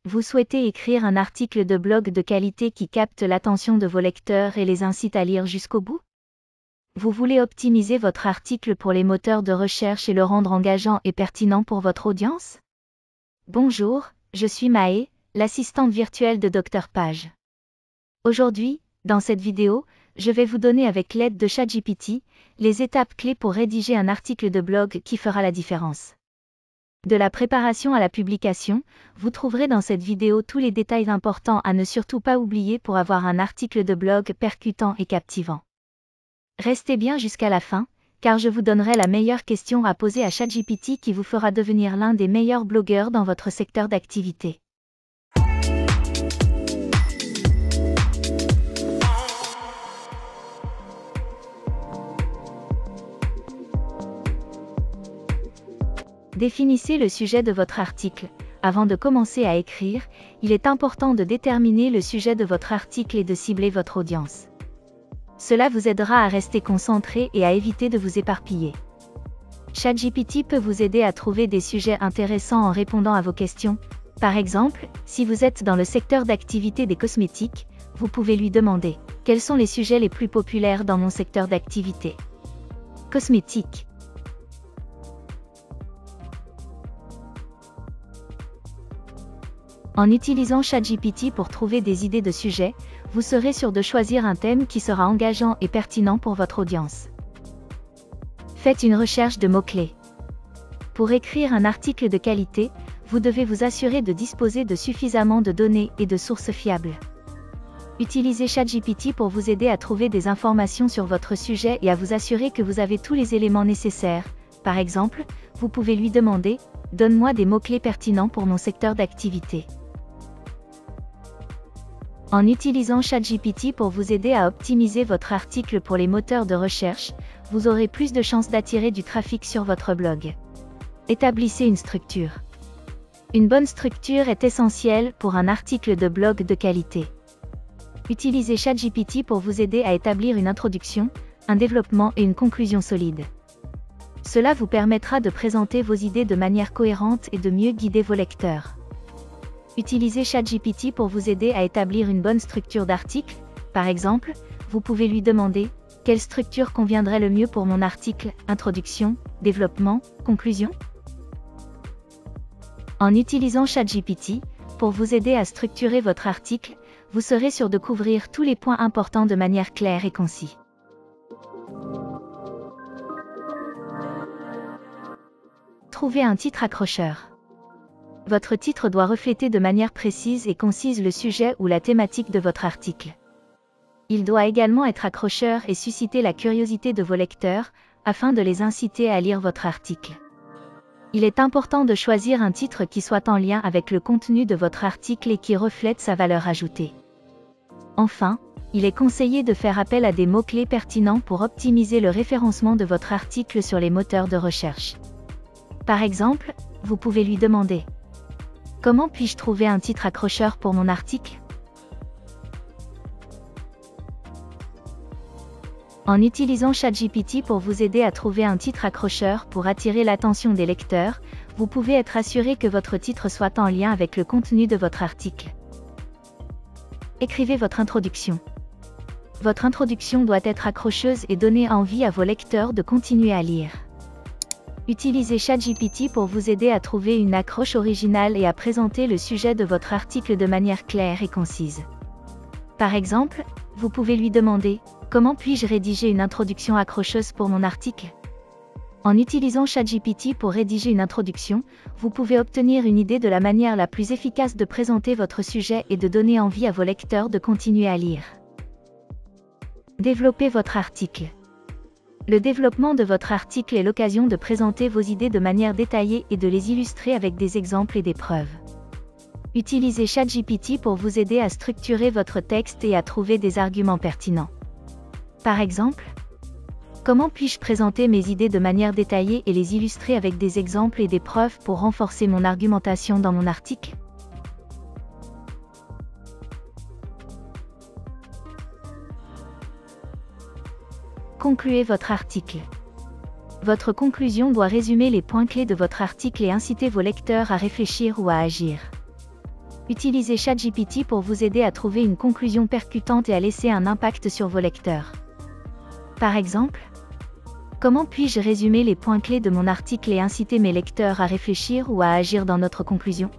Vous souhaitez écrire un article de blog de qualité qui capte l'attention de vos lecteurs et les incite à lire jusqu'au bout? Vous voulez optimiser votre article pour les moteurs de recherche et le rendre engageant et pertinent pour votre audience? Bonjour, je suis Maë, l'assistante virtuelle de Dr Page. Aujourd'hui, dans cette vidéo, je vais vous donner avec l'aide de ChatGPT, les étapes clés pour rédiger un article de blog qui fera la différence. De la préparation à la publication, vous trouverez dans cette vidéo tous les détails importants à ne surtout pas oublier pour avoir un article de blog percutant et captivant. Restez bien jusqu'à la fin, car je vous donnerai la meilleure question à poser à ChatGPT qui vous fera devenir l'un des meilleurs blogueurs dans votre secteur d'activité. Définissez le sujet de votre article. Avant de commencer à écrire, il est important de déterminer le sujet de votre article et de cibler votre audience. Cela vous aidera à rester concentré et à éviter de vous éparpiller. ChatGPT peut vous aider à trouver des sujets intéressants en répondant à vos questions. Par exemple, si vous êtes dans le secteur d'activité des cosmétiques, vous pouvez lui demander « Quels sont les sujets les plus populaires dans mon secteur d'activité ?» Cosmétiques. En utilisant ChatGPT pour trouver des idées de sujets, vous serez sûr de choisir un thème qui sera engageant et pertinent pour votre audience. Faites une recherche de mots-clés. Pour écrire un article de qualité, vous devez vous assurer de disposer de suffisamment de données et de sources fiables. Utilisez ChatGPT pour vous aider à trouver des informations sur votre sujet et à vous assurer que vous avez tous les éléments nécessaires. Par exemple, vous pouvez lui demander « Donne-moi des mots-clés pertinents pour mon secteur d'activité ». En utilisant ChatGPT pour vous aider à optimiser votre article pour les moteurs de recherche, vous aurez plus de chances d'attirer du trafic sur votre blog. Établissez une structure. Une bonne structure est essentielle pour un article de blog de qualité. Utilisez ChatGPT pour vous aider à établir une introduction, un développement et une conclusion solide. Cela vous permettra de présenter vos idées de manière cohérente et de mieux guider vos lecteurs. Utilisez ChatGPT pour vous aider à établir une bonne structure d'article. Par exemple, vous pouvez lui demander « Quelle structure conviendrait le mieux pour mon article, introduction, développement, conclusion ?» En utilisant ChatGPT, pour vous aider à structurer votre article, vous serez sûr de couvrir tous les points importants de manière claire et concise. Trouvez un titre accrocheur. Votre titre doit refléter de manière précise et concise le sujet ou la thématique de votre article. Il doit également être accrocheur et susciter la curiosité de vos lecteurs, afin de les inciter à lire votre article. Il est important de choisir un titre qui soit en lien avec le contenu de votre article et qui reflète sa valeur ajoutée. Enfin, il est conseillé de faire appel à des mots-clés pertinents pour optimiser le référencement de votre article sur les moteurs de recherche. Par exemple, vous pouvez lui demander « Comment puis-je trouver un titre accrocheur pour mon article ?» En utilisant ChatGPT pour vous aider à trouver un titre accrocheur pour attirer l'attention des lecteurs, vous pouvez être assuré que votre titre soit en lien avec le contenu de votre article. Écrivez votre introduction. Votre introduction doit être accrocheuse et donner envie à vos lecteurs de continuer à lire. Utilisez ChatGPT pour vous aider à trouver une accroche originale et à présenter le sujet de votre article de manière claire et concise. Par exemple, vous pouvez lui demander « Comment puis-je rédiger une introduction accrocheuse pour mon article ?» En utilisant ChatGPT pour rédiger une introduction, vous pouvez obtenir une idée de la manière la plus efficace de présenter votre sujet et de donner envie à vos lecteurs de continuer à lire. Développez votre article. Le développement de votre article est l'occasion de présenter vos idées de manière détaillée et de les illustrer avec des exemples et des preuves. Utilisez ChatGPT pour vous aider à structurer votre texte et à trouver des arguments pertinents. Par exemple, comment puis-je présenter mes idées de manière détaillée et les illustrer avec des exemples et des preuves pour renforcer mon argumentation dans mon article ? Concluez votre article. Votre conclusion doit résumer les points clés de votre article et inciter vos lecteurs à réfléchir ou à agir. Utilisez ChatGPT pour vous aider à trouver une conclusion percutante et à laisser un impact sur vos lecteurs. Par exemple, comment puis-je résumer les points clés de mon article et inciter mes lecteurs à réfléchir ou à agir dans notre conclusion?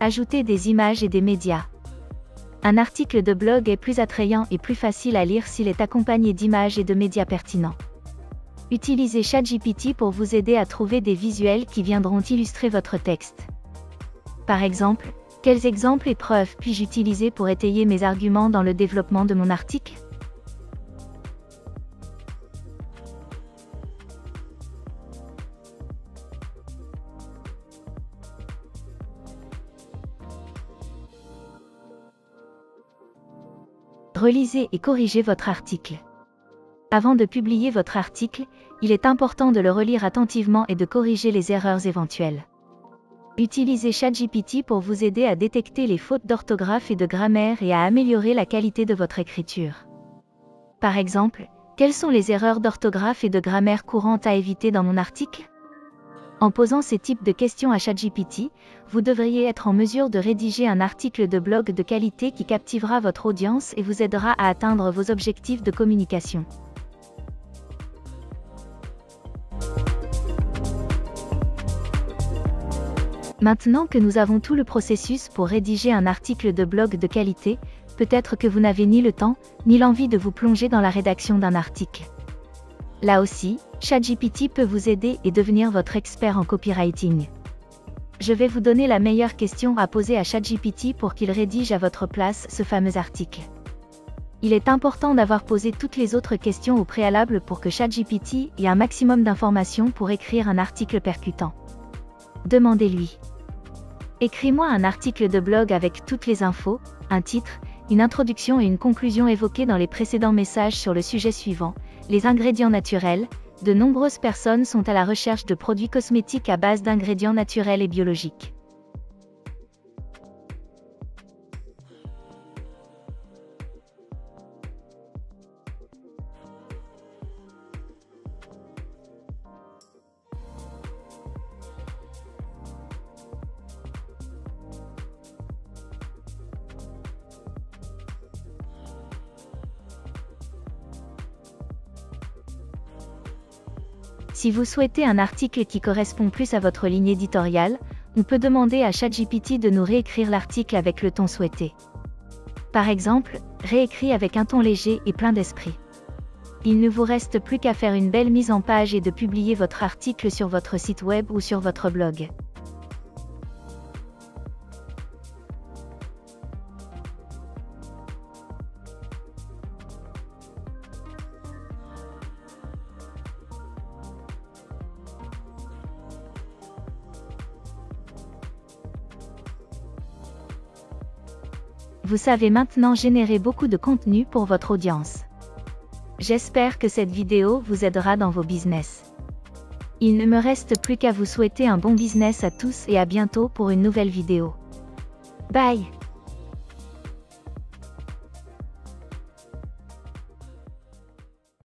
Ajoutez des images et des médias. Un article de blog est plus attrayant et plus facile à lire s'il est accompagné d'images et de médias pertinents. Utilisez ChatGPT pour vous aider à trouver des visuels qui viendront illustrer votre texte. Par exemple, quels exemples et preuves puis-je utiliser pour étayer mes arguments dans le développement de mon article? Relisez et corrigez votre article. Avant de publier votre article, il est important de le relire attentivement et de corriger les erreurs éventuelles. Utilisez ChatGPT pour vous aider à détecter les fautes d'orthographe et de grammaire et à améliorer la qualité de votre écriture. Par exemple, quelles sont les erreurs d'orthographe et de grammaire courantes à éviter dans mon article? En posant ces types de questions à ChatGPT, vous devriez être en mesure de rédiger un article de blog de qualité qui captivera votre audience et vous aidera à atteindre vos objectifs de communication. Maintenant que nous avons tout le processus pour rédiger un article de blog de qualité, peut-être que vous n'avez ni le temps, ni l'envie de vous plonger dans la rédaction d'un article. Là aussi, ChatGPT peut vous aider et devenir votre expert en copywriting. Je vais vous donner la meilleure question à poser à ChatGPT pour qu'il rédige à votre place ce fameux article. Il est important d'avoir posé toutes les autres questions au préalable pour que ChatGPT ait un maximum d'informations pour écrire un article percutant. Demandez-lui. Écris-moi un article de blog avec toutes les infos, un titre, une introduction et une conclusion évoquées dans les précédents messages sur le sujet suivant, les ingrédients naturels. De nombreuses personnes sont à la recherche de produits cosmétiques à base d'ingrédients naturels et biologiques. Si vous souhaitez un article qui correspond plus à votre ligne éditoriale, on peut demander à ChatGPT de nous réécrire l'article avec le ton souhaité. Par exemple, réécrit avec un ton léger et plein d'esprit. Il ne vous reste plus qu'à faire une belle mise en page et de publier votre article sur votre site web ou sur votre blog. Vous savez maintenant générer beaucoup de contenu pour votre audience. J'espère que cette vidéo vous aidera dans vos business. Il ne me reste plus qu'à vous souhaiter un bon business à tous et à bientôt pour une nouvelle vidéo. Bye!